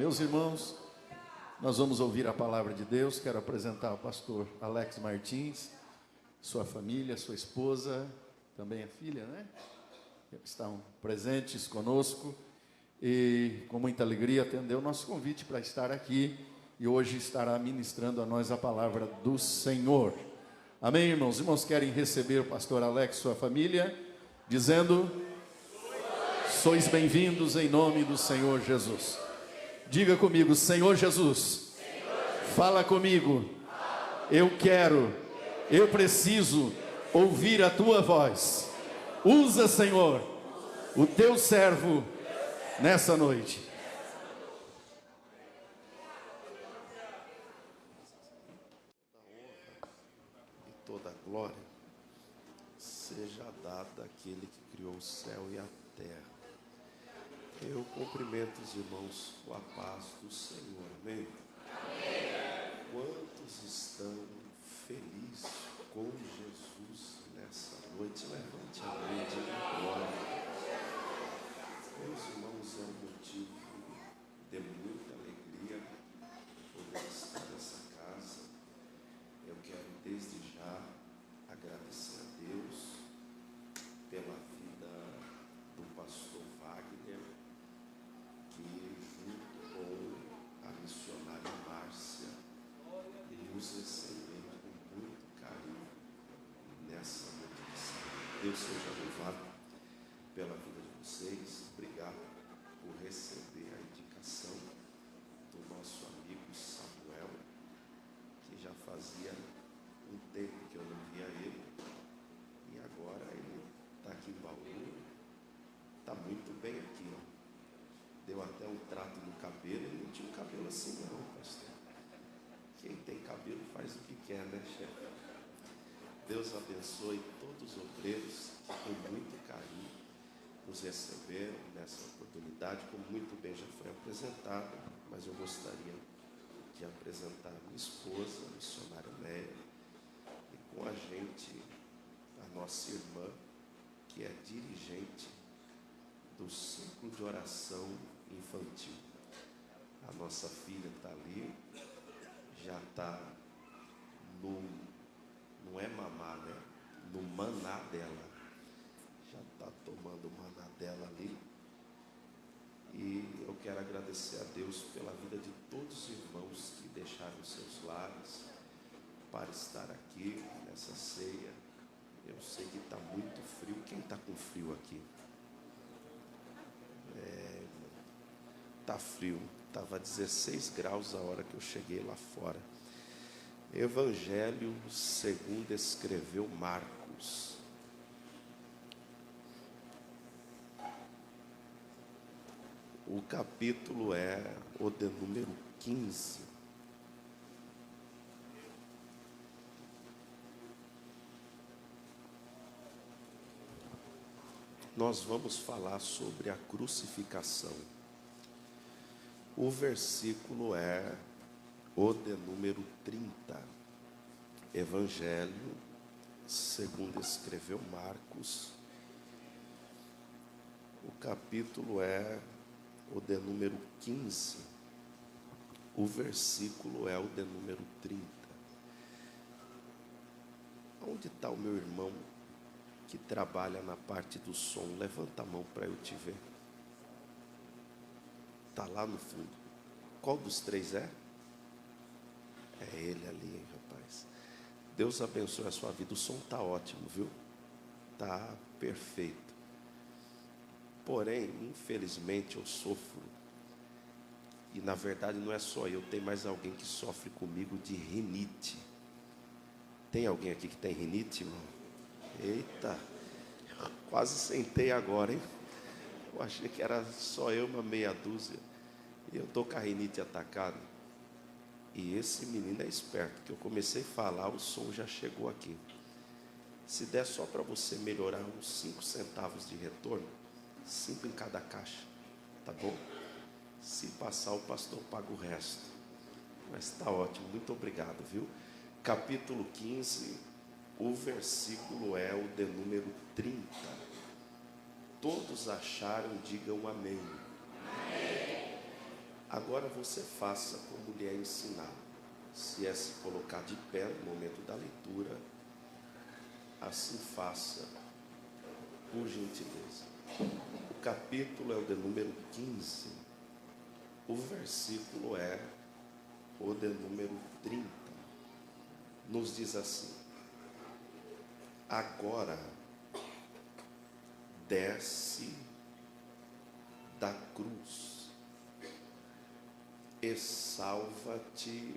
Meus irmãos, nós vamos ouvir a palavra de Deus. Quero apresentar o pastor Alex Martins, sua família, sua esposa, também a filha, né? Estão presentes conosco e com muita alegria atendeu o nosso convite para estar aqui e hoje estará ministrando a nós a palavra do Senhor. Amém, irmãos? Irmãos querem receber o pastor Alex e sua família, dizendo: sois bem-vindos em nome do Senhor Jesus. Diga comigo: Senhor Jesus, fala comigo. Eu quero, eu preciso ouvir a tua voz. Usa, Senhor, o teu servo nessa noite. Toda a glória seja dada àquele que criou o céu e a terra. Eu cumprimento os irmãos com a paz do Senhor, amém? Amém. Quantos estão felizes com Jesus nessa noite? Levante a mão de glória. Meus irmãos, é um motivo de muita alegria poder estar nessa casa. Eu quero desde já agradecer a Deus pela vida do pastor Wagner, que junto com a missionária Márcia nos recebeu com muito carinho nessa notícia. Deus seja louvado pela vida de vocês. Obrigado por receber a indicação do nosso amigo Samuel, que já fazia um tempo que eu não via ele, e agora ele está aqui em Bauru, está muito bem aqui, ó. Deu até um trato no cabelo, ele não tinha um cabelo assim não, pastor. Quem tem cabelo faz o que quer, né, chefe? Deus abençoe todos os obreiros que com muito carinho nos receberam nessa oportunidade, como muito bem já foi apresentado, mas eu gostaria de apresentar a minha esposa, a missionária Léa, e com a gente, a nossa irmã, que é dirigente do Círculo de Oração Infantil. A nossa filha está ali, já está no, não é mamá, né? No maná dela. Já está tomando o maná dela ali. E eu quero agradecer a Deus pela vida de todos os irmãos que deixaram seus lares para estar aqui nessa ceia. Eu sei que está muito frio. Quem está com frio aqui? Está frio. Estava 16 graus a hora que eu cheguei lá fora. Evangelho segundo escreveu Marcos. O capítulo é o de número 15. Nós vamos falar sobre a crucificação. O versículo é o de número 30. Evangelho segundo escreveu Marcos. O capítulo é o de número 15, o versículo é o de número 30. Onde está o meu irmão que trabalha na parte do som? Levanta a mão para eu te ver. Está lá no fundo. Qual dos três é? É ele ali, hein, rapaz. Deus abençoe a sua vida. O som está ótimo, viu? Está perfeito. Porém, infelizmente, eu sofro. E na verdade não é só eu, tem mais alguém que sofre comigo de rinite. Tem alguém aqui que tem rinite, irmão? Eita, quase sentei agora, hein? Eu achei que era só eu, uma meia dúzia. E eu estou com a rinite atacada. E esse menino é esperto, que eu comecei a falar, o som já chegou aqui. Se der só para você melhorar uns 5 centavos de retorno, 5 em cada caixa, tá bom? Se passar, o pastor paga o resto. Mas está ótimo, muito obrigado, viu? Capítulo 15, o versículo é o de número 30. Todos acharam, digam amém. Amém. Agora você faça como lhe é ensinado. Se é se colocar de pé no momento da leitura, assim faça, por gentileza. O capítulo é o de número 15. O versículo é o de número 30. Nos diz assim: agora desce da cruz e salva-te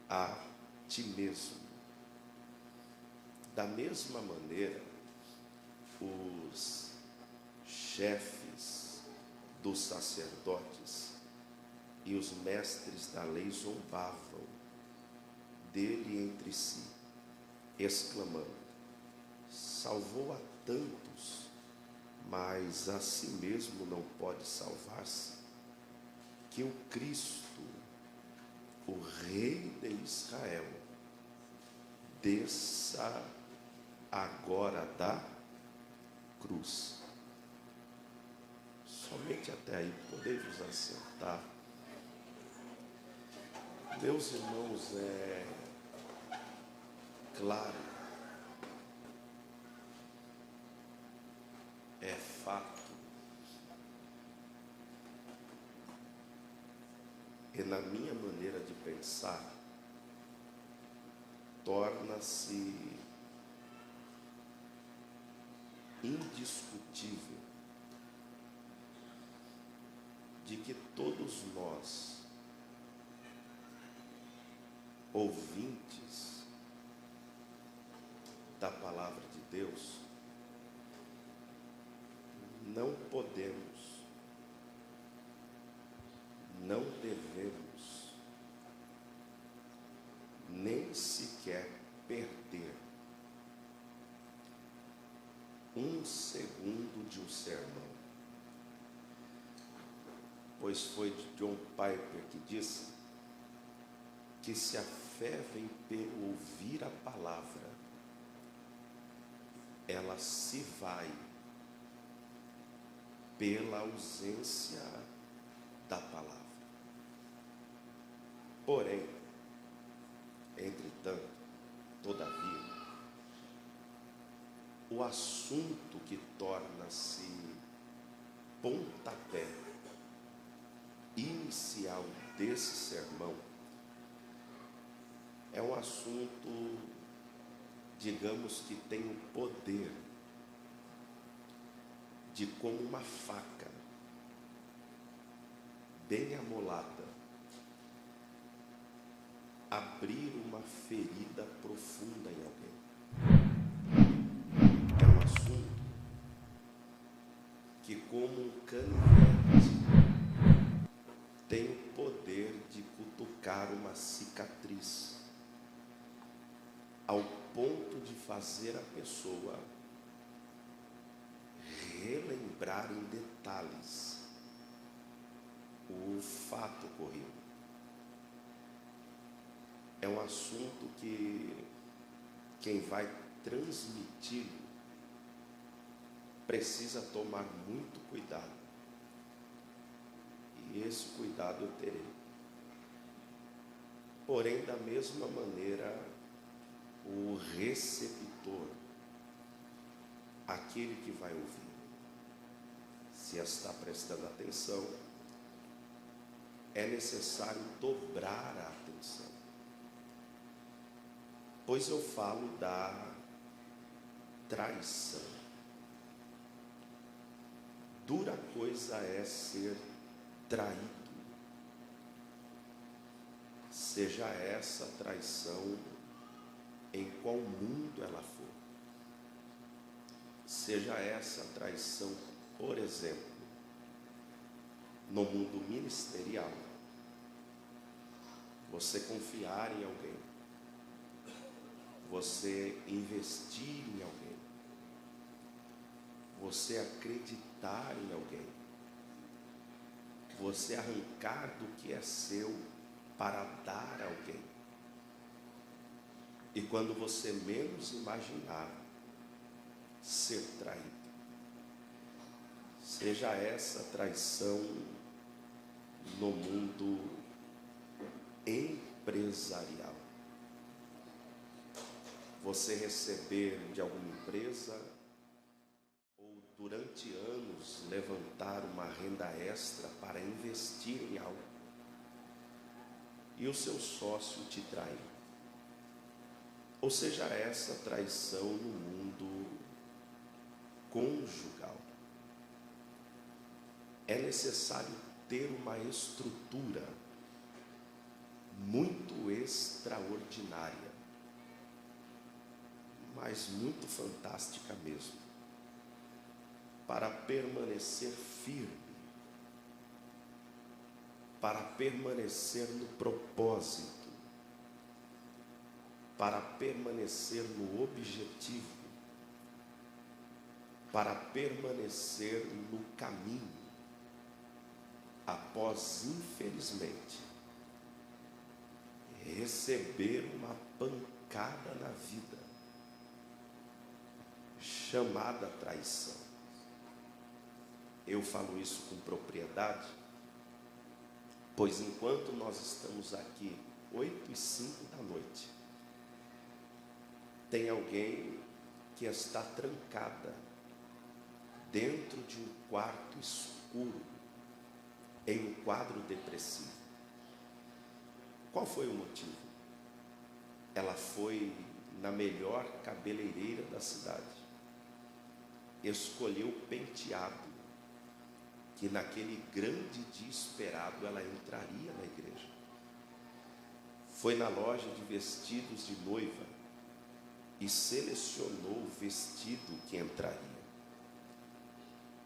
a ti mesmo. Da mesma maneira, os chefes dos sacerdotes e os mestres da lei zombavam dele entre si, exclamando: salvou a tantos, mas a si mesmo não pode salvar-se. Que o Cristo, o Rei de Israel, desça agora da cruz. Somente até aí, podemos assentar. Meus irmãos, é claro, é fato, e na minha maneira de pensar, torna-se indiscutível de que todos nós, ouvintes da palavra de Deus, não podemos, não devemos, nem sequer perder um segundo de um sermão. Pois foi John Piper que disse que se a fé vem pelo ouvir a palavra, ela se vai pela ausência da palavra. Porém, entretanto, todavia, o assunto que torna-se pontapé inicial desse sermão é um assunto, digamos, que tem o poder de, como uma faca bem amolada, abrir uma ferida profunda em alguém. É um assunto que, como um canivete, tem o poder de cutucar uma cicatriz, ao ponto de fazer a pessoa relembrar em detalhes o fato ocorrido. É um assunto que quem vai transmiti-lo precisa tomar muito cuidado. E esse cuidado eu terei. Porém, da mesma maneira, o receptor, aquele que vai ouvir, se está prestando atenção, é necessário dobrar a atenção. Pois eu falo da traição. Dura coisa é ser traído, seja essa traição em qual mundo ela for. Seja essa traição, por exemplo, no mundo ministerial, você confiar em alguém, você investir em alguém, você acreditar em alguém, você arrancar do que é seu para dar a alguém. E quando você menos imaginar, ser traído. Seja essa traição no mundo empresarial. Você receber de alguma empresa ou durante anos levantar uma renda extra para investir em algo e o seu sócio te trai. Ou seja, essa traição no mundo conjugal. É necessário ter uma estrutura muito extraordinária, mas muito fantástica mesmo, para permanecer firme, para permanecer no propósito, para permanecer no objetivo, para permanecer no caminho, após, infelizmente, receber uma pancada na vida, chamada traição. Eu falo isso com propriedade, pois enquanto nós estamos aqui, 8h05 da noite, tem alguém que está trancada dentro de um quarto escuro, em um quadro depressivo. Qual foi o motivo? Ela foi na melhor cabeleireira da cidade, escolheu o penteado, que naquele grande dia esperado ela entraria na igreja. Foi na loja de vestidos de noiva e selecionou o vestido que entraria.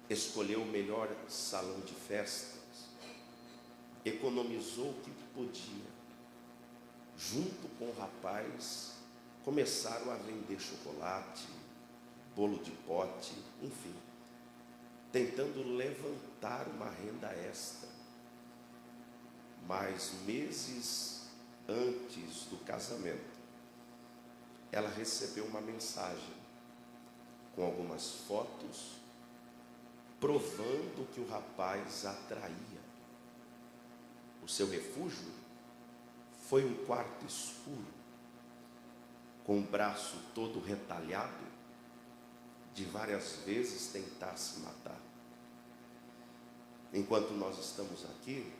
Escolheu o melhor salão de festas, economizou o que podia. Junto com o rapaz, começaram a vender chocolate, bolo de pote, enfim, tentando levantar uma renda extra. Mas meses antes do casamento, ela recebeu uma mensagem com algumas fotos provando que o rapaz a traía. O seu refúgio foi um quarto escuro, com o braço todo retalhado, de várias vezes tentar se matar. Enquanto nós estamos aqui,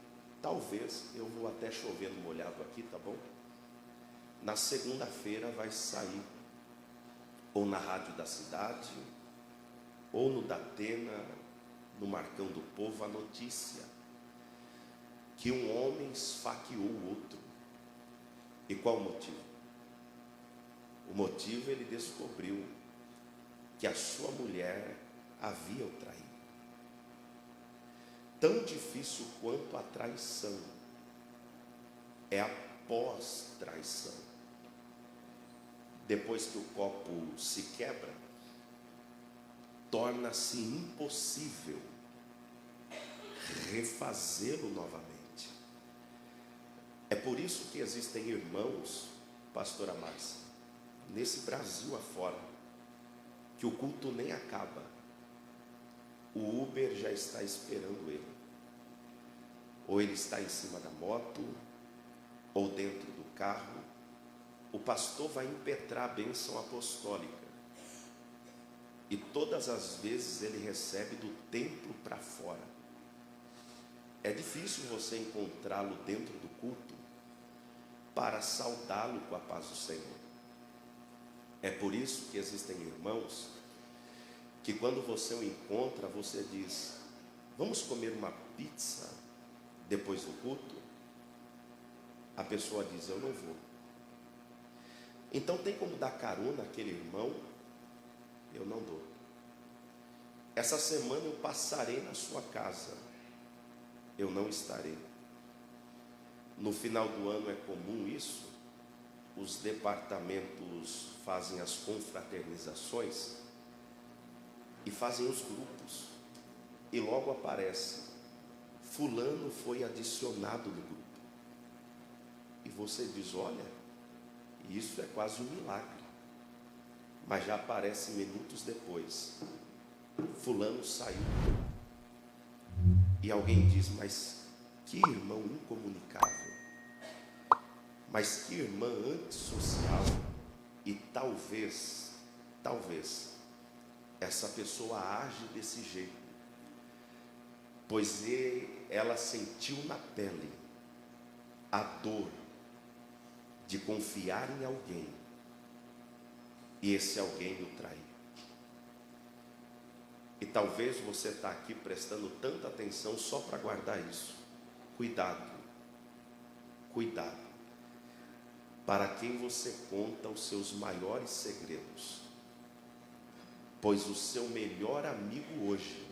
talvez eu vou até chover no molhado aqui, tá bom? Na segunda-feira vai sair, ou na rádio da cidade, ou no Datena, no Marcão do Povo, a notícia que um homem esfaqueou o outro. E qual o motivo? O motivo, ele descobriu que a sua mulher havia o traído. Tão difícil quanto a traição é a pós-traição. Depois que o copo se quebra, torna-se impossível refazê-lo novamente. É por isso que existem irmãos, pastora Márcia, nesse Brasil afora, que o culto nem acaba, o Uber já está esperando ele, ou ele está em cima da moto, ou dentro do carro. O pastor vai impetrar a bênção apostólica, e todas as vezes ele recebe do templo para fora. É difícil você encontrá-lo dentro do culto para saudá-lo com a paz do Senhor. É por isso que existem irmãos que quando você o encontra, você diz: vamos comer uma pizza depois do culto? A pessoa diz: eu não vou. Então tem como dar carona àquele irmão? Eu não dou. Essa semana eu passarei na sua casa, eu não estarei. No final do ano é comum isso, os departamentos fazem as confraternizações e fazem os grupos, e logo aparece: fulano foi adicionado no grupo. E você diz: olha, isso é quase um milagre. Mas já aparece minutos depois: fulano saiu. E alguém diz: mas Que irmão incomunicável. Mas que irmã antissocial. E talvez, essa pessoa age desse jeito, pois ela sentiu na pele a dor de confiar em alguém, e esse alguém o traiu. E talvez você está aqui prestando tanta atenção só para guardar isso. Cuidado, cuidado, para quem você conta os seus maiores segredos, pois o seu melhor amigo hoje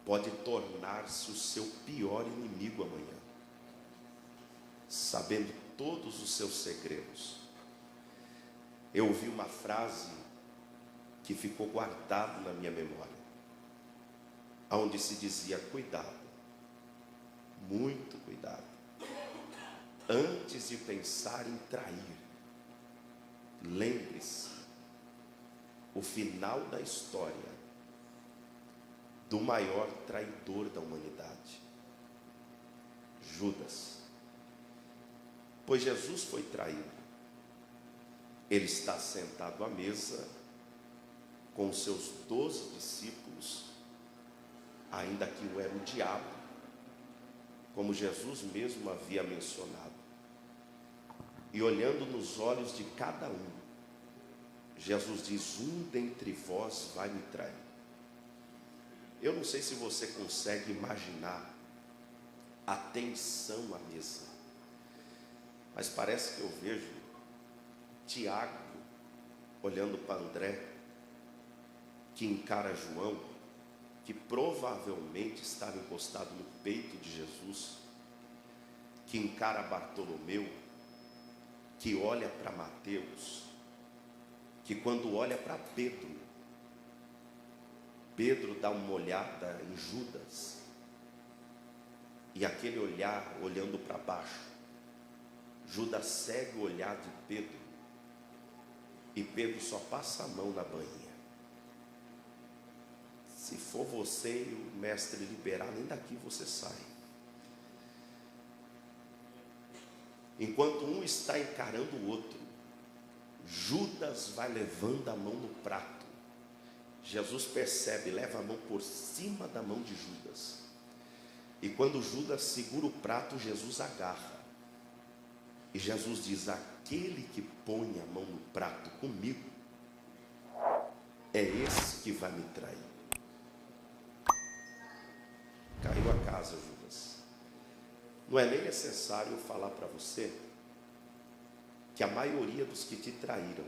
pode tornar-se o seu pior inimigo amanhã, sabendo todos os seus segredos. Eu ouvi uma frase que ficou guardada na minha memória, onde se dizia: cuidado, muito cuidado, antes de pensar em trair, lembre-se o final da história do maior traidor da humanidade, Judas. Pois Jesus foi traído. Ele está sentado à mesa com os seus 12 discípulos, ainda que o era o diabo, como Jesus mesmo havia mencionado. E olhando nos olhos de cada um, Jesus diz: um dentre vós vai me trair. Eu não sei se você consegue imaginar a tensão à mesa, mas parece que eu vejo Tiago olhando para André, que encara João, que provavelmente estava encostado no peito de Jesus, que encara Bartolomeu, que olha para Mateus, que quando olha para Pedro, Pedro dá uma olhada em Judas, e aquele olhar olhando para baixo, Judas segue o olhar de Pedro, e Pedro só passa a mão na bainha. Se for você e o mestre liberar, nem daqui você sai. Enquanto um está encarando o outro, Judas vai levando a mão no prato. Jesus percebe, leva a mão por cima da mão de Judas. E quando Judas segura o prato, Jesus agarra. E Jesus diz: aquele que põe a mão no prato comigo, é esse que vai me trair. Caiu a casa, Judas. Não é nem necessário eu falar para você que a maioria dos que te traíram,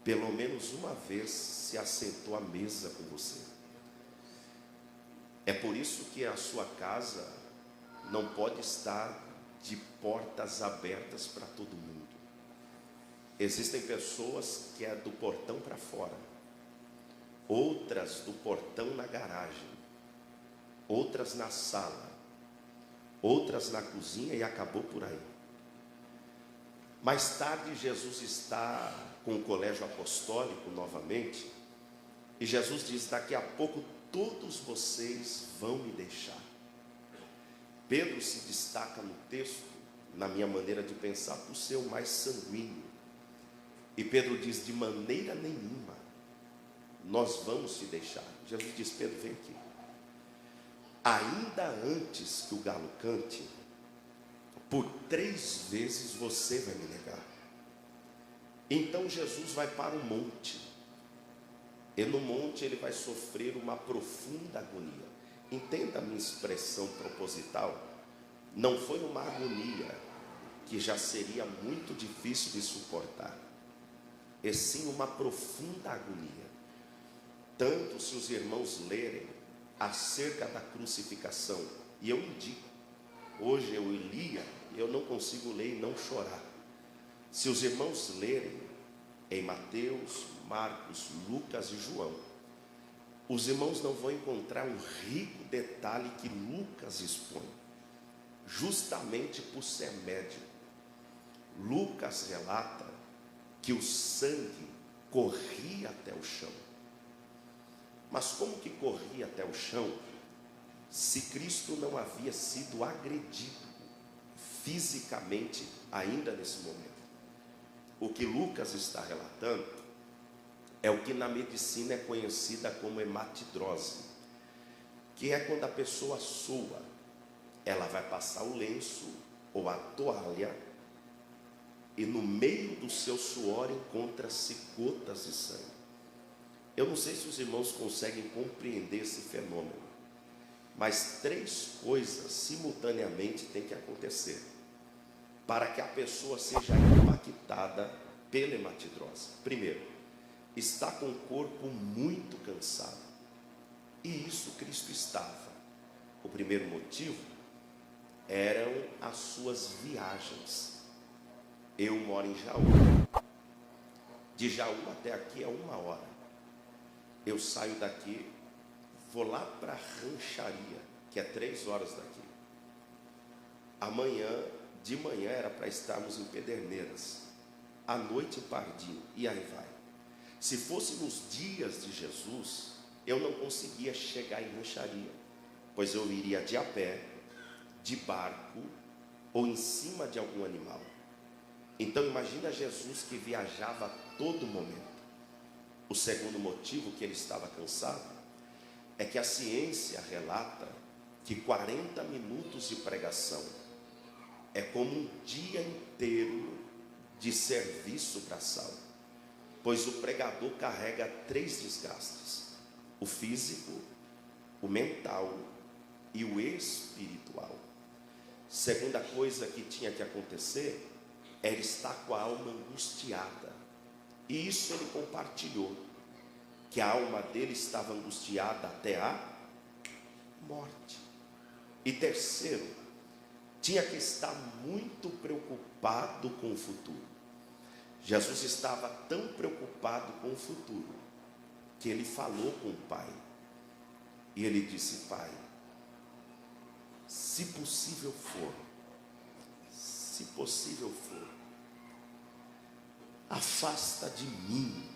pelo menos uma vez se assentou à mesa com você. É por isso que a sua casa não pode estar de portas abertas para todo mundo. Existem pessoas que é do portão para fora, outras do portão na garagem, outras na sala, outras na cozinha, e acabou por aí. Mais tarde Jesus está com o colégio apostólico novamente, e Jesus diz: daqui a pouco todos vocês vão me deixar. Pedro se destaca no texto, na minha maneira de pensar, por ser o mais sanguíneo. E Pedro diz: de maneira nenhuma nós vamos te deixar. Jesus diz: Pedro, vem aqui. Ainda antes que o galo cante, por 3 vezes você vai me negar. Então Jesus vai para o monte, e no monte ele vai sofrer uma profunda agonia. Entenda a minha expressão proposital. Não foi uma agonia que já seria muito difícil de suportar, e sim uma profunda agonia. Tanto se os irmãos lerem acerca da crucificação, e eu indico, hoje eu lia, eu não consigo ler e não chorar. Se os irmãos lerem em Mateus, Marcos, Lucas e João, os irmãos não vão encontrar um rico detalhe que Lucas expõe, justamente por ser médico. Lucas relata que o sangue corria até o chão. Mas como que corria até o chão, se Cristo não havia sido agredido fisicamente ainda nesse momento. O que Lucas está relatando é o que na medicina é conhecida como hematidrose, que é quando a pessoa sua, ela vai passar o lenço ou a toalha e no meio do seu suor encontra-se gotas de sangue. Eu não sei se os irmãos conseguem compreender esse fenômeno, mas 3 coisas simultaneamente têm que acontecer para que a pessoa seja impactada pela hematidrose. Primeiro, está com o corpo muito cansado, e isso Cristo estava. O primeiro motivo eram as suas viagens. Eu moro em Jaú, de Jaú até aqui é 1 hora. Eu saio daqui, vou lá para a Rancharia, que é 3 horas daqui. De manhã era para estarmos em Pederneiras, à noite em Pardinho, e aí vai. Se fosse nos dias de Jesus, eu não conseguia chegar em Rancharia, pois eu iria de a pé, de barco, ou em cima de algum animal. Então imagina Jesus que viajava a todo momento. O segundo motivo que ele estava cansado é que a ciência relata que 40 minutos de pregação é como um dia inteiro de serviço braçal, pois o pregador carrega 3 desgastes: o físico, o mental e o espiritual. Segunda coisa que tinha que acontecer era estar com a alma angustiada, e isso ele compartilhou, que a alma dele estava angustiada até a morte. E terceiro, tinha que estar muito preocupado com o futuro. Jesus estava tão preocupado com o futuro que ele falou com o Pai, e ele disse: Pai, se possível for, afasta de mim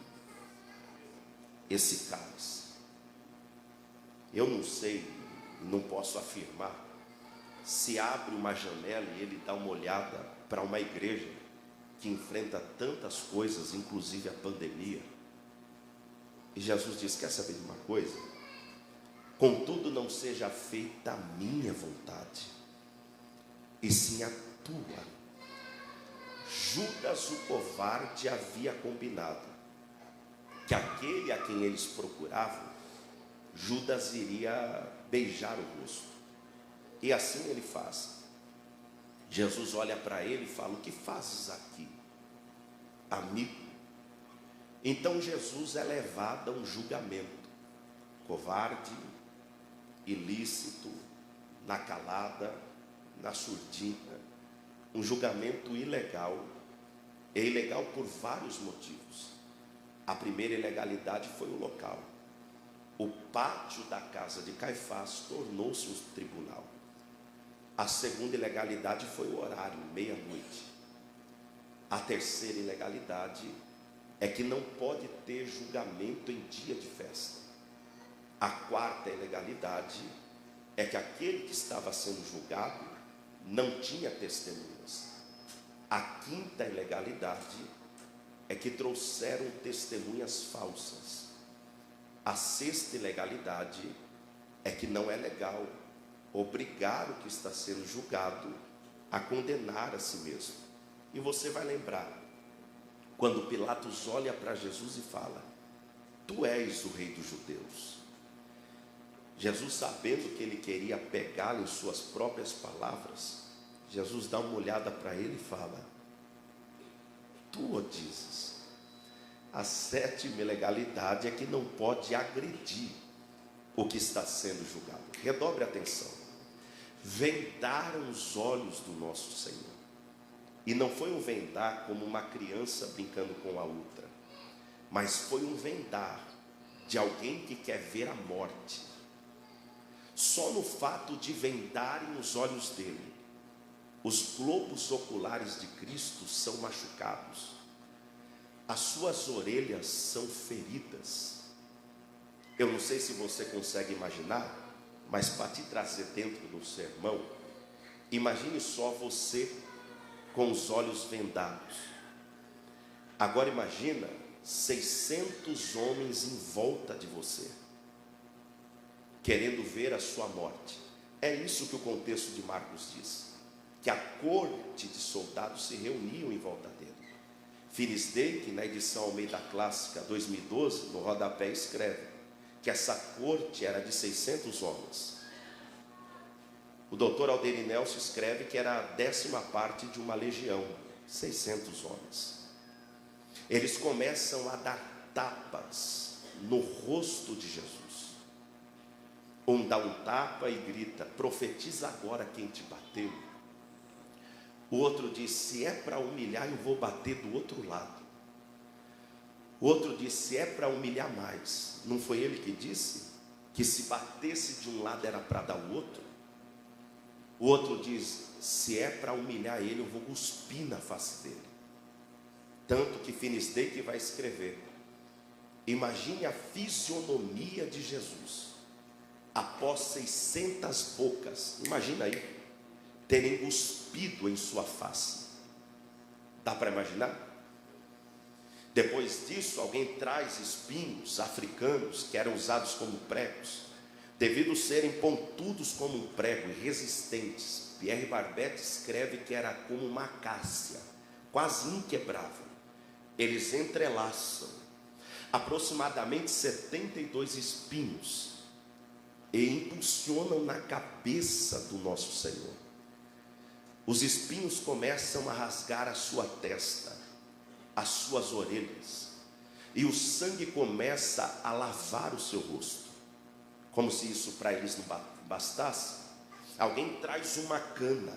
esse cálice. Eu não sei, não posso afirmar se abre uma janela e ele dá uma olhada para uma igreja que enfrenta tantas coisas, inclusive a pandemia, e Jesus diz: quer saber de uma coisa? Contudo, não seja feita a minha vontade, e sim a tua. Judas o covarde havia combinado que aquele a quem eles procuravam, Judas iria beijar o rosto, e assim ele faz. Jesus olha para ele e fala: o que fazes aqui, amigo? Então Jesus é levado a um julgamento: covarde, ilícito, na calada, na surdina. Um julgamento ilegal. É ilegal por vários motivos. A primeira ilegalidade foi o local. O pátio da casa de Caifás tornou-se um tribunal. A segunda ilegalidade foi o horário, meia-noite. A terceira ilegalidade é que não pode ter julgamento em dia de festa. A quarta ilegalidade é que aquele que estava sendo julgado não tinha testemunhas. A quinta ilegalidade é que trouxeram testemunhas falsas. A sexta ilegalidade é que não é legal obrigar o que está sendo julgado a condenar a si mesmo. E você vai lembrar, quando Pilatos olha para Jesus e fala: tu és o rei dos judeus. Jesus, sabendo que ele queria pegá-lo em suas próprias palavras, Jesus dá uma olhada para ele e fala: tu o dizes. A sétima ilegalidade é que não pode agredir o que está sendo julgado. Redobre a atenção. Vendaram os olhos do nosso Senhor. E não foi um vendar como uma criança brincando com a outra, mas foi um vendar de alguém que quer ver a morte. Só no fato de vendarem os olhos dele, os globos oculares de Cristo são machucados, as suas orelhas são feridas. Eu não sei se você consegue imaginar, mas para te trazer dentro do sermão, imagine só você com os olhos vendados. Agora imagina 600 homens em volta de você, querendo ver a sua morte. É isso que o contexto de Marcos diz, que a corte de soldados se reuniam em volta dele. Phyllis Day, na edição Almeida Clássica 2012, no rodapé escreve que essa corte era de 600 homens. O doutor Alderi Nelson escreve que era a 10ª parte de uma legião, 600 homens. Eles começam a dar tapas no rosto de Jesus. Um dá um tapa e grita: profetiza agora quem te bateu. O outro diz: se é para humilhar, eu vou bater do outro lado. O outro diz: se é para humilhar mais. Não foi ele que disse que se batesse de um lado era para dar o outro? O outro diz: se é para humilhar ele, eu vou cuspir na face dele. Tanto que Phyllis Day que vai escrever: imagine a fisionomia de Jesus após 600 bocas, imagina aí, terem cuspido em sua face. Dá para imaginar? Depois disso, alguém traz espinhos africanos que eram usados como pregos, devido serem pontudos como um prego e resistentes. Pierre Barbet escreve que era como uma acácia, quase inquebrável. Eles entrelaçam aproximadamente 72 espinhos e impulsionam na cabeça do nosso Senhor. Os espinhos começam a rasgar a sua testa, as suas orelhas, e o sangue começa a lavar o seu rosto. Como se isso para eles não bastasse, alguém traz uma cana.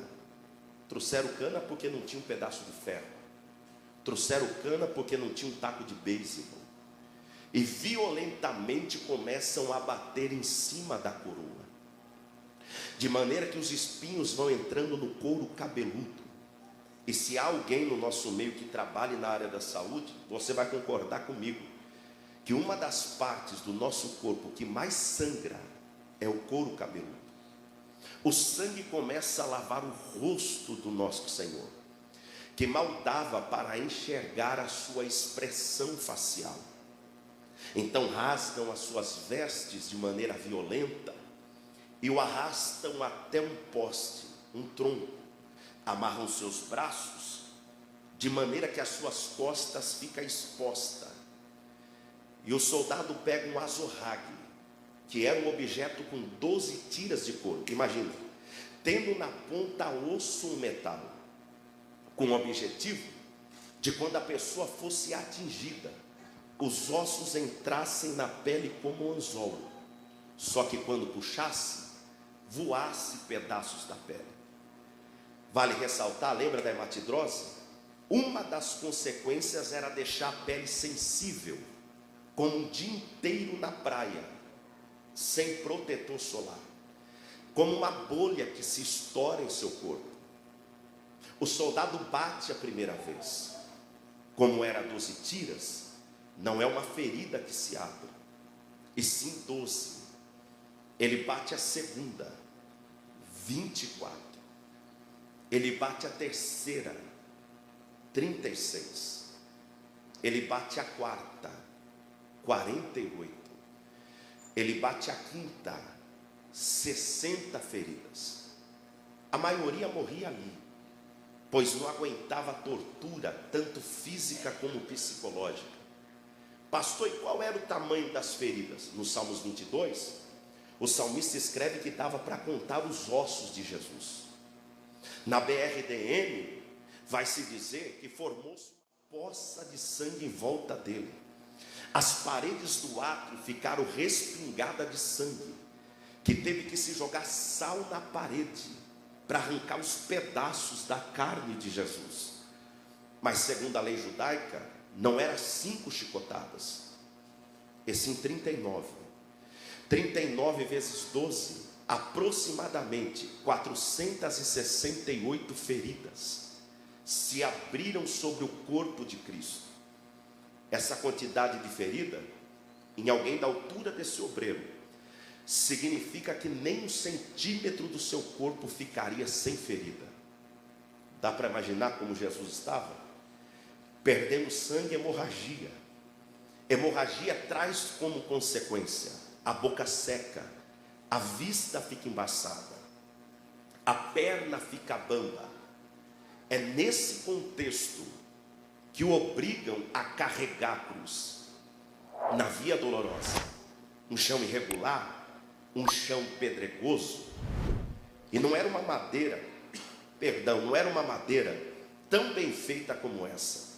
Trouxeram cana porque não tinha um pedaço de ferro, trouxeram cana porque não tinha um taco de beisebol, e violentamente começam a bater em cima da coroa, de maneira que os espinhos vão entrando no couro cabeludo. E se há alguém no nosso meio que trabalhe na área da saúde, você vai concordar comigo que uma das partes do nosso corpo que mais sangra é o couro cabeludo. O sangue começa a lavar o rosto do nosso Senhor, que mal dava para enxergar a sua expressão facial. Então rasgam as suas vestes de maneira violenta e o arrastam até um poste, um tronco. Amarram seus braços de maneira que as suas costas ficam expostas. E o soldado pega um azorrague, que era um objeto com 12 tiras de couro. Imagina, tendo na ponta osso um metal, com o objetivo de quando a pessoa fosse atingida, os ossos entrassem na pele como um anzol, só que quando puxasse, voasse pedaços da pele. Vale ressaltar, lembra da hematidrose? Uma das consequências era deixar a pele sensível, como um dia inteiro na praia, sem protetor solar, como uma bolha que se estoura em seu corpo. O soldado bate a primeira vez, como era 12 tiras, não é uma ferida que se abre, e sim 12. Ele bate a segunda, 24. Ele bate a terceira, 36. Ele bate a quarta, 48. Ele bate a quinta, 60 feridas. A maioria morria ali, pois não aguentava a tortura, tanto física como psicológica. Pastor, e qual era o tamanho das feridas? No Salmos 22, o salmista escreve que dava para contar os ossos de Jesus. Na BRDM, vai se dizer que formou-se uma poça de sangue em volta dele. As paredes do átrio ficaram respingadas de sangue, que teve que se jogar sal na parede para arrancar os pedaços da carne de Jesus. Mas segundo a lei judaica, não era 5 chicotadas, e sim 39. 39 vezes 12, aproximadamente 468 feridas se abriram sobre o corpo de Cristo. Essa quantidade de ferida, em alguém da altura desse obreiro, significa que nem 1 centímetro do seu corpo ficaria sem ferida. Dá para imaginar como Jesus estava? Perdendo sangue, hemorragia. Hemorragia traz como consequência a boca seca, a vista fica embaçada, a perna fica bamba. É nesse contexto que o obrigam a carregar a cruz na via dolorosa, um chão irregular, um chão pedregoso. E não era uma madeira, não era uma madeira tão bem feita como essa,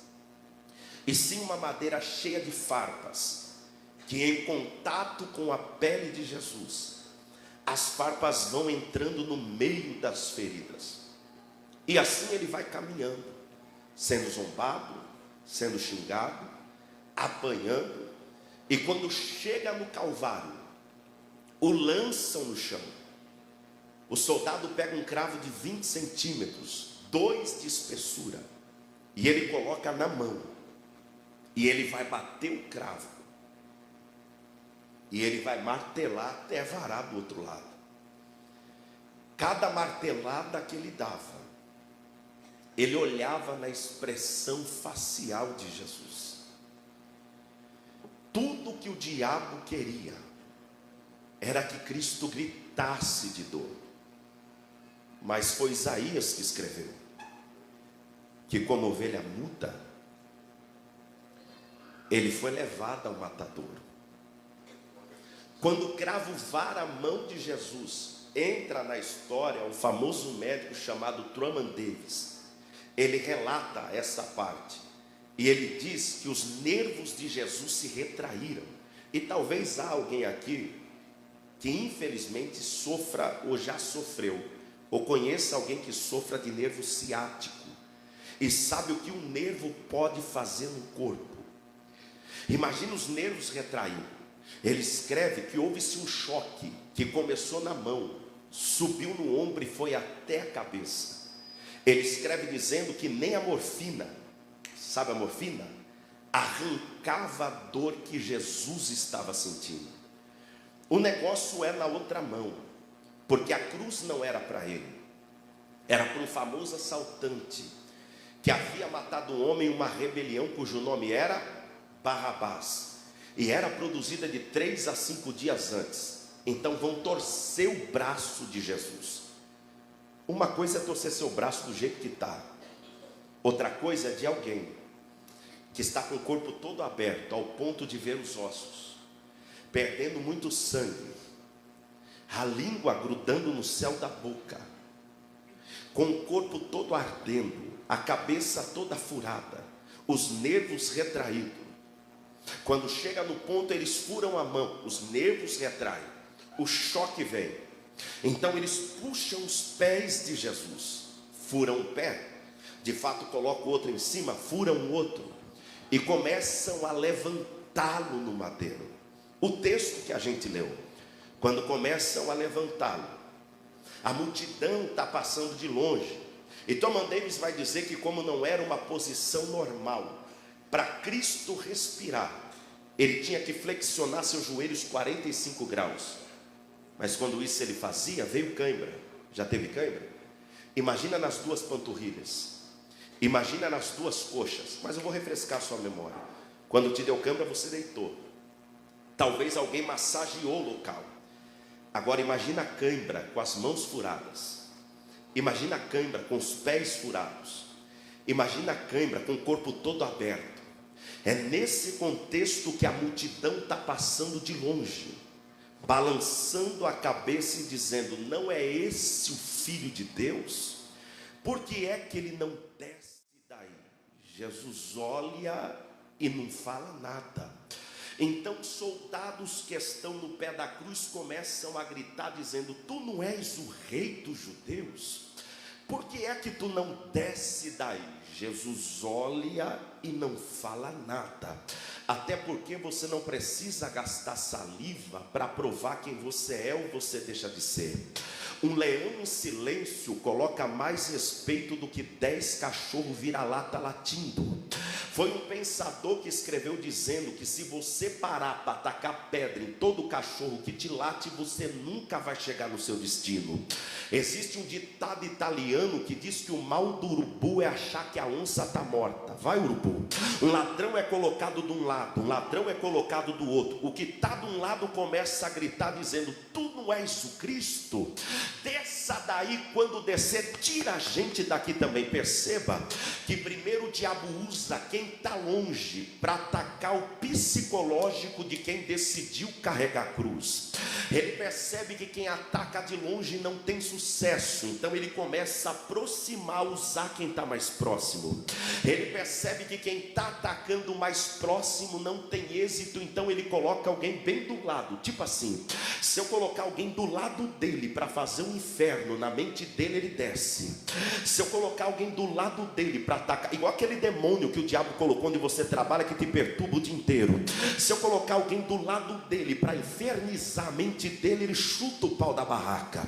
e sim uma madeira cheia de farpas, que em contato com a pele de Jesus, as farpas vão entrando no meio das feridas, e assim ele vai caminhando, sendo zombado, sendo xingado, apanhando, e quando chega no Calvário, o lançam no chão. O soldado pega um cravo de 20 centímetros, 2 de espessura, e ele coloca na mão, e ele vai bater o cravo, e ele vai martelar até varar do outro lado. Cada martelada que ele dava, ele olhava na expressão facial de Jesus. Tudo que o diabo queria era que Cristo gritasse de dor. Mas foi Isaías que escreveu que, como ovelha muda, ele foi levado ao matadouro. Quando o cravo vara a mão de Jesus, entra na história um famoso médico chamado Truman Davis. Ele relata essa parte, e ele diz que os nervos de Jesus se retraíram. E talvez há alguém aqui que infelizmente sofra, ou já sofreu, ou conheça alguém que sofra de nervo ciático, e sabe o que um nervo pode fazer no corpo. Imagina os nervos retraindo. Ele escreve que houve-se um choque, que começou na mão, subiu no ombro e foi até a cabeça. Ele escreve dizendo que nem a morfina, sabe a morfina? Arrancava a dor que Jesus estava sentindo. O negócio é na outra mão, porque a cruz não era para ele, era para um famoso assaltante, que havia matado um homem em uma rebelião cujo nome era Barrabás, e era produzida de 3 a 5 dias antes. Então vão torcer o braço de Jesus. Uma coisa é torcer seu braço do jeito que está, outra coisa é de alguém que está com o corpo todo aberto, ao ponto de ver os ossos, perdendo muito sangue, a língua grudando no céu da boca, com o corpo todo ardendo, a cabeça toda furada, os nervos retraídos. Quando chega no ponto, eles furam a mão, os nervos retraem, o choque vem. Então eles puxam os pés de Jesus, furam um pé, de fato colocam o outro em cima, furam o outro, e começam a levantá-lo no madeiro. O texto que a gente leu, quando começam a levantá-lo, a multidão está passando de longe, e Thomas Davis vai dizer que, como não era uma posição normal, para Cristo respirar, ele tinha que flexionar seus joelhos 45 graus. Mas quando isso ele fazia, veio cãibra. Já teve cãibra? Imagina nas 2 panturrilhas, imagina nas 2 coxas. Mas eu vou refrescar a sua memória. Quando te deu cãibra, você deitou. Talvez alguém massageou o local. Agora imagina a cãibra com as mãos furadas. Imagina a cãibra com os pés furados. Imagina a cãibra com o corpo todo aberto. É nesse contexto que a multidão está passando de longe, balançando a cabeça e dizendo: não é esse o Filho de Deus? Por que é que ele não desce daí? Jesus olha e não fala nada. Então soldados que estão no pé da cruz começam a gritar dizendo: tu não és o rei dos judeus? Por que é que tu não desce daí? Jesus olha e não fala nada. Até porque você não precisa gastar saliva para provar quem você é ou você deixa de ser. Um leão em silêncio coloca mais respeito do que 10 cachorros vira-lata latindo. Foi um pensador que escreveu dizendo que se você parar para atacar pedra em todo cachorro que te late, você nunca vai chegar no seu destino. Existe um ditado italiano que diz que o mal do urubu é achar que a onça está morta. Vai, urubu. Um ladrão é colocado de um lado, um ladrão é colocado do outro. O que está de um lado começa a gritar dizendo: tu não és o Cristo? Desça daí, quando descer, tira a gente daqui também. Perceba que primeiro o diabo usa quem está longe para atacar o psicológico de quem decidiu carregar a cruz. Ele percebe que quem ataca de longe não tem sucesso, então ele começa a aproximar, usar quem está mais próximo. Ele percebe que quem está atacando mais próximo não tem êxito, então ele coloca alguém bem do lado. Tipo assim, se eu colocar alguém do lado dele para fazer um inferno, na mente dele ele desce. Se eu colocar alguém do lado dele para atacar, igual aquele demônio que o diabo colocou onde você trabalha, que te perturba o dia inteiro. Se eu colocar alguém do lado dele para infernizar a mente dele, ele chuta o pau da barraca.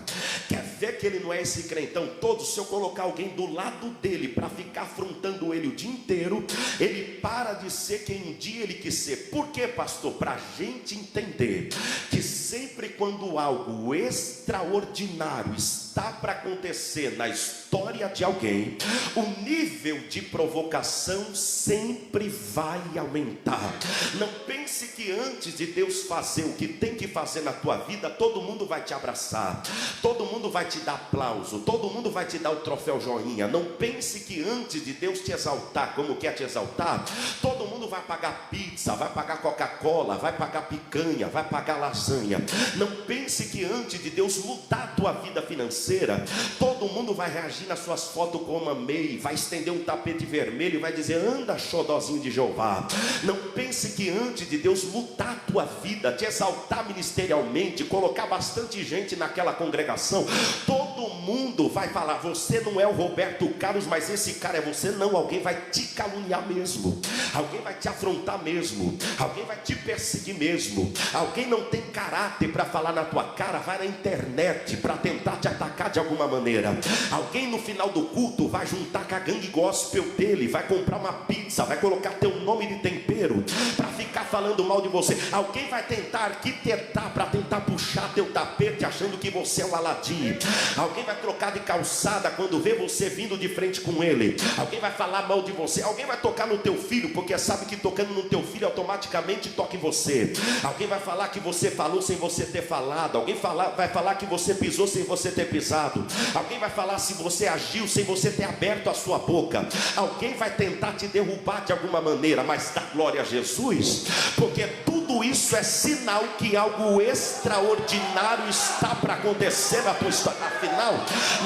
Quer ver que ele não é esse crentão todo? Se eu colocar alguém do lado dele para ficar afrontando ele o dia inteiro, ele para de ser quem um dia ele quis ser. Por quê, pastor? Para a gente entender que sempre quando algo extraordinário está para acontecer na história de alguém, o nível de provocação sempre vai aumentar. Não pense que antes de Deus fazer o que tem que fazer na tua vida, todo mundo vai te abraçar, todo mundo vai te dar aplauso, todo mundo vai te dar o troféu joinha. Não pense que antes de Deus te exaltar como quer te exaltar, todo mundo vai pagar pizza, vai pagar Coca-Cola, vai pagar picanha, vai pagar lasanha. Não pense que antes de Deus mudar a tua vida financeira, todo mundo vai reagir nas suas fotos como amei, vai estender um tapete vermelho e vai dizer: anda, xodózinho de Jeová. Não pense que antes de Deus mudar a tua vida, te exaltar ministerialmente, colocar bastante gente naquela congregação, todo mundo vai falar: você não é o Roberto Carlos, mas esse cara é você. Não, alguém vai te caluniar mesmo, alguém vai te afrontar mesmo, alguém vai te perseguir mesmo. Alguém não tem caráter para falar na tua cara, vai na internet para tentar te atacar de alguma maneira. Alguém no final do culto vai juntar com a gangue gospel dele, vai comprar uma pizza, vai colocar teu nome de tempero para ficar falando mal de você. Alguém vai tentar arquitetar para tentar puxar teu tapete achando que você é o Aladim. Alguém vai trocar de calçada quando vê você vindo de frente com ele. Alguém vai falar mal de você. Alguém vai tocar no teu filho porque sabe que tocando no teu filho automaticamente toca em você. Alguém vai falar que você falou sem você ter falado. Alguém vai falar que você pisou sem você ter pisado. Alguém vai falar se você agiu sem você ter aberto a sua boca. Alguém vai tentar te derrubar de alguma maneira, mas dá glória a Jesus, porque tudo isso é sinal que algo extraordinário está para acontecer na tua história. Afinal,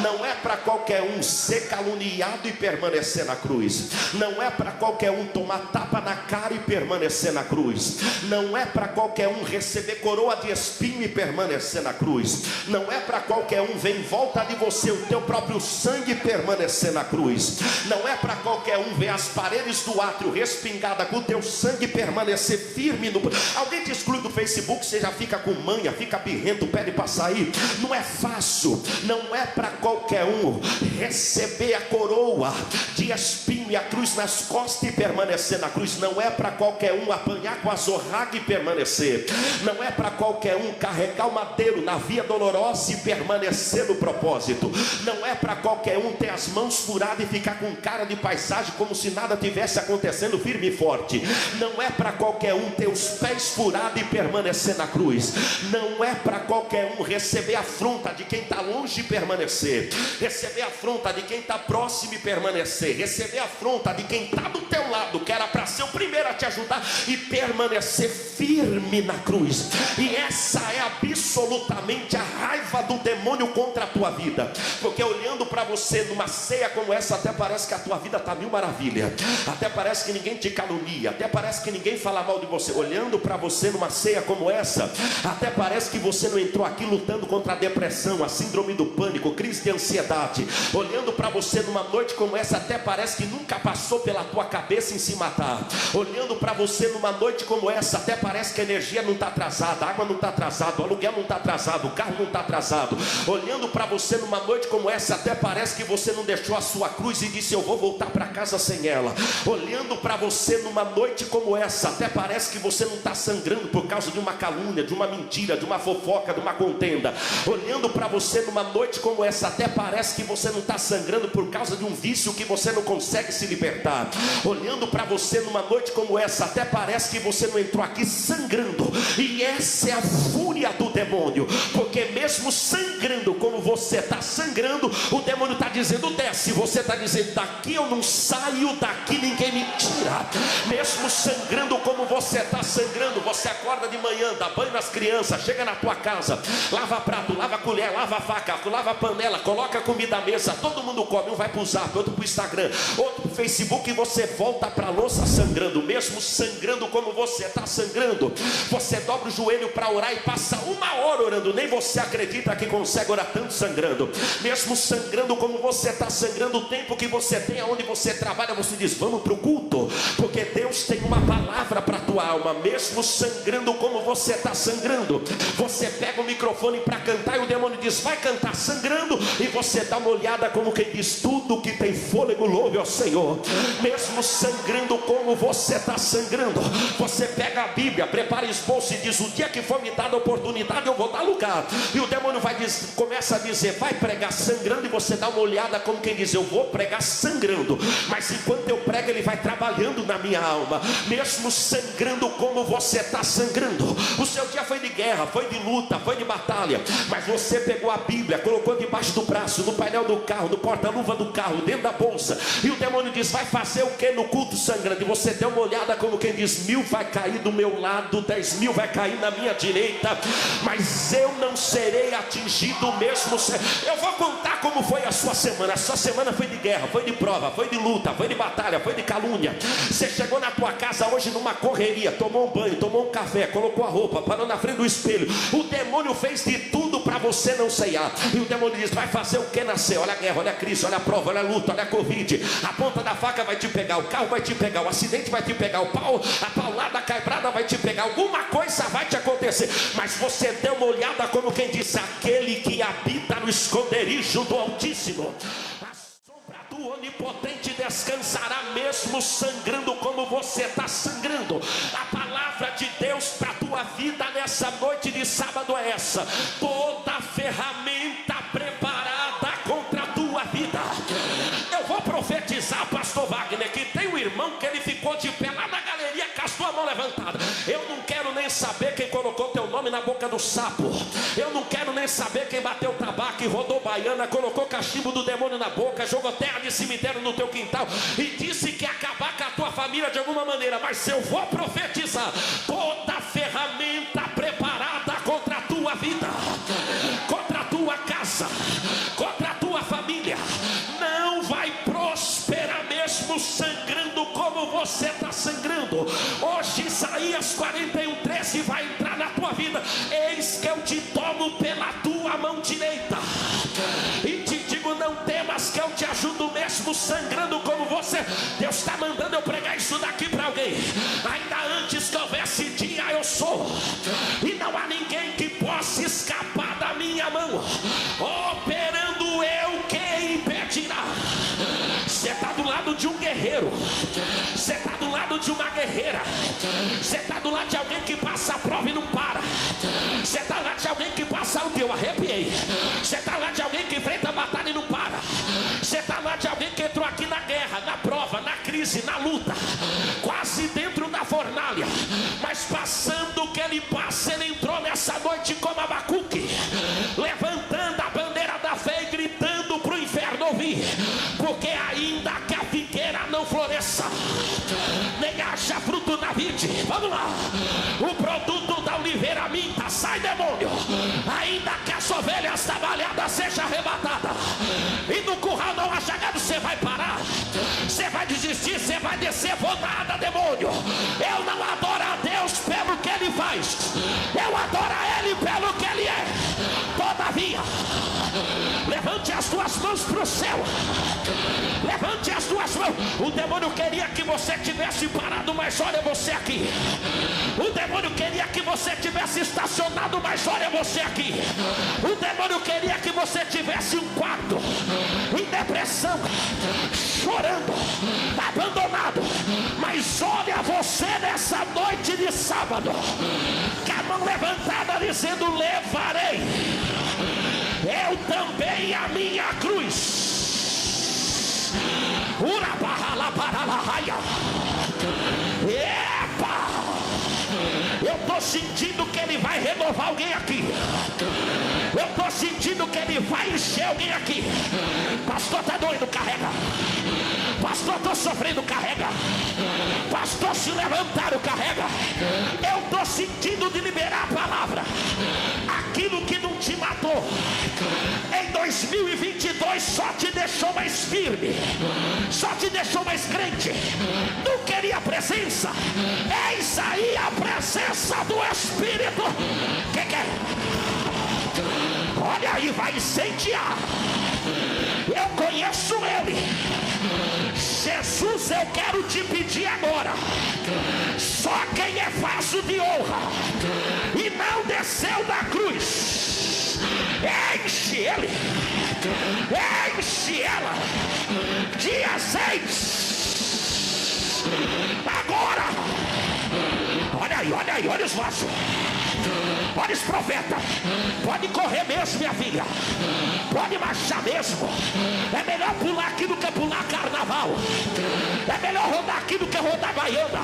não é para qualquer um ser caluniado e permanecer na cruz. Não é para qualquer um tomar tapa na cara e permanecer na cruz. Não é para qualquer um receber coroa de espinho e permanecer na cruz. Não é para qualquer um ver em volta de você o teu próprio sangue e permanecer na cruz. Não é para qualquer um ver as paredes do átrio respingada com o teu sangue e permanecer firme no... Alguém te exclui do Facebook, você já fica com manha, fica birrento, pede para sair. Não é fácil. Não é para qualquer um receber a coroa de espinho e a cruz nas costas e permanecer na cruz. Não é para qualquer um apanhar com a zorraga e permanecer. Não é para qualquer um carregar o madeiro na via dolorosa e permanecer no propósito. Não é para qualquer um ter as mãos furadas e ficar com cara de paisagem como se nada tivesse acontecendo, firme e forte. Não é para qualquer um ter os pés furados e permanecer na cruz. Não é para qualquer um receber a afronta de quem está longe e permanecer, receber a afronta de quem está próximo e permanecer, receber a afronta de quem está do teu lado, que era para ser o primeiro a te ajudar, e permanecer firme na cruz. E essa é absolutamente a raiva do demônio contra a tua vida, porque olhando para você numa ceia como essa, até parece que a tua vida está mil maravilha, até parece que ninguém te calunia, até parece que ninguém fala mal de você. Olhando para você numa ceia como essa, até parece que você não entrou aqui lutando contra a depressão, a síndrome do pânico, crise de ansiedade. Olhando para você numa noite como essa, até parece que nunca nunca passou pela tua cabeça em se matar. Olhando para você numa noite como essa, até parece que a energia não está atrasada, a água não está atrasada, o aluguel não está atrasado, o carro não está atrasado. Olhando para você numa noite como essa, até parece que você não deixou a sua cruz e disse: eu vou voltar para casa sem ela. Olhando para você numa noite como essa, até parece que você não está sangrando por causa de uma calúnia, de uma mentira, de uma fofoca, de uma contenda. Olhando para você numa noite como essa, até parece que você não está sangrando por causa de um vício que você não consegue se libertar. Olhando para você numa noite como essa, até parece que você não entrou aqui sangrando. E essa é a fúria do demônio, porque mesmo sangrando como você está sangrando, o demônio está dizendo: desce. Você está dizendo: daqui eu não saio, daqui ninguém me tira. Mesmo sangrando como você está sangrando, você acorda de manhã, dá banho nas crianças, chega na tua casa, lava prato, lava colher, lava faca, lava panela, coloca comida à mesa, todo mundo come. Um vai para o Zap, outro para o Instagram, outro para o Facebook, e você volta para a louça sangrando. Mesmo sangrando como você está sangrando, você dobra o joelho para orar e passa 1 hora orando. Nem você acredita que consegue orar tanto sangrando. Mesmo sangrando como você está sangrando, o tempo que você tem, aonde você trabalha, você diz: vamos para o culto, porque Deus tem uma palavra para a tua alma. Mesmo sangrando como você está sangrando, você pega o microfone para cantar e o demônio diz: vai cantar sangrando, e você dá uma olhada como quem diz: tudo que tem fôlego louve ao Senhor. Mesmo sangrando como você está sangrando, você pega a Bíblia, prepara esboço e diz: o dia que for me dada a oportunidade eu vou dar lugar. E o demônio começa a dizer: vai pregar sangrando, e você dá uma olhada como quem diz: eu vou pregar sangrando, mas enquanto eu prego ele vai trabalhando na minha alma. Mesmo sangrando como você está sangrando, o seu dia foi de guerra, foi de luta, foi de batalha, mas você pegou a Bíblia, colocou debaixo do braço, no painel do carro, no porta-luva do carro, dentro da bolsa, e o demônio diz: vai fazer o que no culto sangrando? E você deu uma olhada como quem diz: 1000 vai cair do meu lado, 10.000 vai cair na minha direita, mas eu não serei atingido mesmo. Eu vou contar como foi a sua semana. A sua semana foi de guerra, foi de prova, foi de luta, foi de batalha, foi de calúnia. Você chegou na tua casa hoje numa correria, tomou um banho, tomou um café, colocou a roupa, parou na frente do espelho. O demônio fez de tudo para você não ceiar. E o demônio diz: vai fazer o que nascer? Olha a guerra, olha a crise, olha a prova, olha a luta, olha a Covid. A ponta da faca vai te pegar, o carro vai te pegar, o acidente vai te pegar, a paulada, a quebrada vai te pegar, alguma coisa vai te acontecer. Mas você deu uma olhada como quem diz: aquele que habita no esconderijo do Altíssimo, a sombra do Onipotente descansará. Mesmo sangrando como você está sangrando, a palavra de Deus para a tua vida nessa noite de sábado é essa: toda ferramenta preparada contra a tua vida. Eu vou profetizar, pastor Wagner, que tem um irmão que ele ficou de pé lá na galeria com a sua mão levantada. Eu não quero nem saber quem colocou teu nome na boca do sapo. Eu não quero nem saber quem bateu tabaco e rodou baiana, colocou cachimbo do demônio na boca, jogou terra de cemitério no teu quintal e disse que ia acabar com a tua família de alguma maneira. Mas eu vou profetizar: toda ferramenta preparada contra a tua vida, contra a tua casa, contra a tua família, não vai prosperar. Mesmo sangrando como você está sangrando, hoje Isaías 41:13 vai entrar na tua vida: eis que eu te tomo pela tua mão direita e te digo: não temas, que eu te ajudo. Mesmo sangrando como você, Deus está mandando eu pregar isso daqui para alguém. Ainda antes que houvesse dia, eu sou, e não há ninguém que possa escapar da minha mão. Operando eu, quem impedirá? Você está do lado de um guerreiro, você está do lado de uma guerreira, você está do lado de alguém que passa a prova e não para, você está do lado de alguém que passa o que eu arrepiei, você está do lado de alguém que enfrenta a batalha e não para, você está do lado de alguém que entrou aqui na guerra, na prova, na crise, na luta, quase dentro da fornalha, mas passando o que ele passa, ele entrou nessa noite como Abacuque, levantando a bandeira da fé e gritando para o inferno ouvir, porque ainda que a figueira não floresça, nem haja fruto na vide, vamos lá, o produto da oliveira minta, sai demônio, ainda que as ovelhas trabalhadas seja arrebatada, e no curral não haja gado, você vai parar, você vai desistir, você vai descer, vou nada, demônio. Eu não adoro a Deus pelo que ele faz, eu adoro a ele pelo que ele é. Todavia, levante as tuas mãos para o céu. Levante as tuas mãos. O demônio queria que você tivesse parado, mas olha você aqui. O demônio queria que você tivesse estacionado, mas olha você aqui. O demônio queria que você tivesse um quarto em depressão, chorando, abandonado. Mas olha você nessa noite de sábado, com a mão levantada dizendo: levarei eu também a minha cruz. Ura barra lá para lá raia. Epa! Eu estou sentindo que ele vai renovar alguém aqui. Eu estou sentindo que ele vai encher alguém aqui. Pastor, está doido? Carrega. Pastor, estou sofrendo? Carrega. Pastor, se levantaram? Carrega. Eu estou sentindo de liberar a palavra. Aquilo que não te matou em 2022 só te deixou mais firme, só te deixou mais crente. Não queria a presença? Eis aí a presença do Espírito. Que é? Olha aí, vai incendiar. Eu conheço ele. Jesus, eu quero te pedir agora. Só quem é vaso de honra e não desceu da cruz, enche ele, enche ela de azeite. Agora, olha aí, olha os vasos. Olha esse profeta. Pode correr mesmo, minha filha. Pode marchar mesmo. É melhor pular aqui do que pular carnaval. É melhor rodar aqui do que rodar baiana.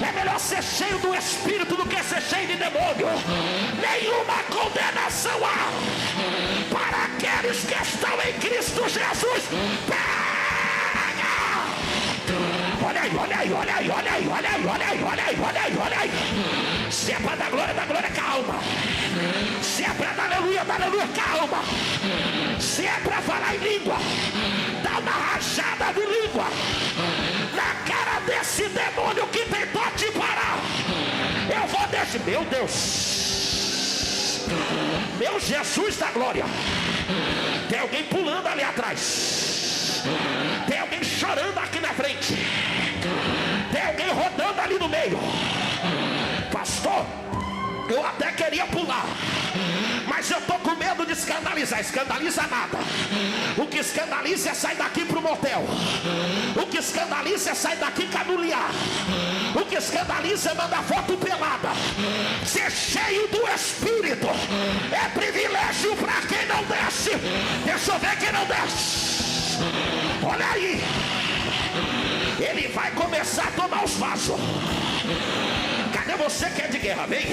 É melhor ser cheio do Espírito do que ser cheio de demônio. Nenhuma condenação há para aqueles que estão em Cristo Jesus. Olha aí, olha aí, olha aí, olha aí, olha aí, olha aí, olha aí, olha aí, olha aí. Se é para dar glória, calma. Se é para dar aleluia, calma. Se é para falar em língua, dá uma rajada de língua na cara desse demônio que tentou te parar. Eu vou deixar, meu Deus, meu Jesus da glória. Tem alguém pulando ali atrás. Tem alguém chorando aqui na frente. Tem alguém rodando ali no meio. Pastor, eu até queria pular, mas eu estou com medo de escandalizar. Escandaliza nada. O que escandaliza é sair daqui para o motel. O que escandaliza é sair daqui canulear. O que escandaliza é mandar foto pelada. Ser cheio do Espírito é privilégio para quem não desce. Deixa eu ver quem não desce. Olha aí. Ele vai começar a tomar os vasos. Cadê você que é de guerra? Vem.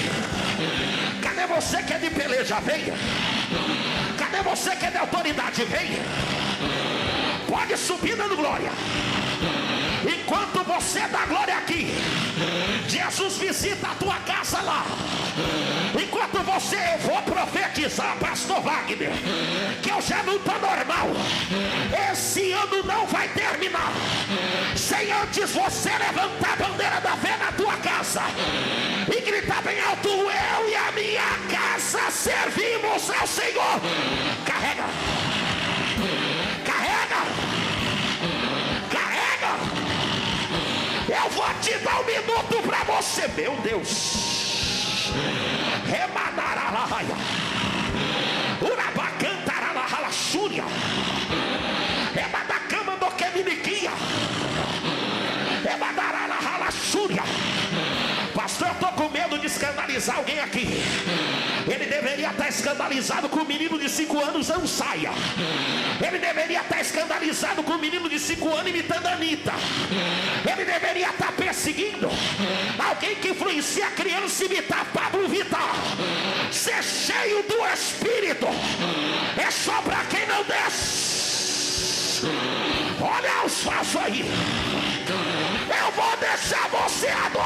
Cadê você que é de peleja? Vem. Cadê você que é de autoridade? Vem. Pode subir dando glória. Enquanto você dá glória aqui, Jesus visita a tua casa lá. Enquanto você, eu vou profetizar, pastor Wagner, que eu já não estou normal. Esse ano não vai terminar sem antes você levantar a bandeira da fé na tua casa e gritar bem alto: eu e a minha casa servimos ao Senhor. Carrega. Eu vou te dar 1 minuto para você, meu Deus. Remanaralaia, Urabacantaralahalachúria, Remadacama do Queminiquia, Remadaralahalachúria. Pastor, eu estou com medo de escandalizar alguém aqui. Ele deveria estar escandalizado com o menino de 5 anos, não saia. Ele deveria estar escandalizado com o menino de 5 anos imitando a Anitta. Ele deveria estar perseguindo alguém que influencia a criança a imitar Pablo Vittar. Ser cheio do Espírito é só para quem não desce. Olha os vasos aí. Eu vou deixar você adorar.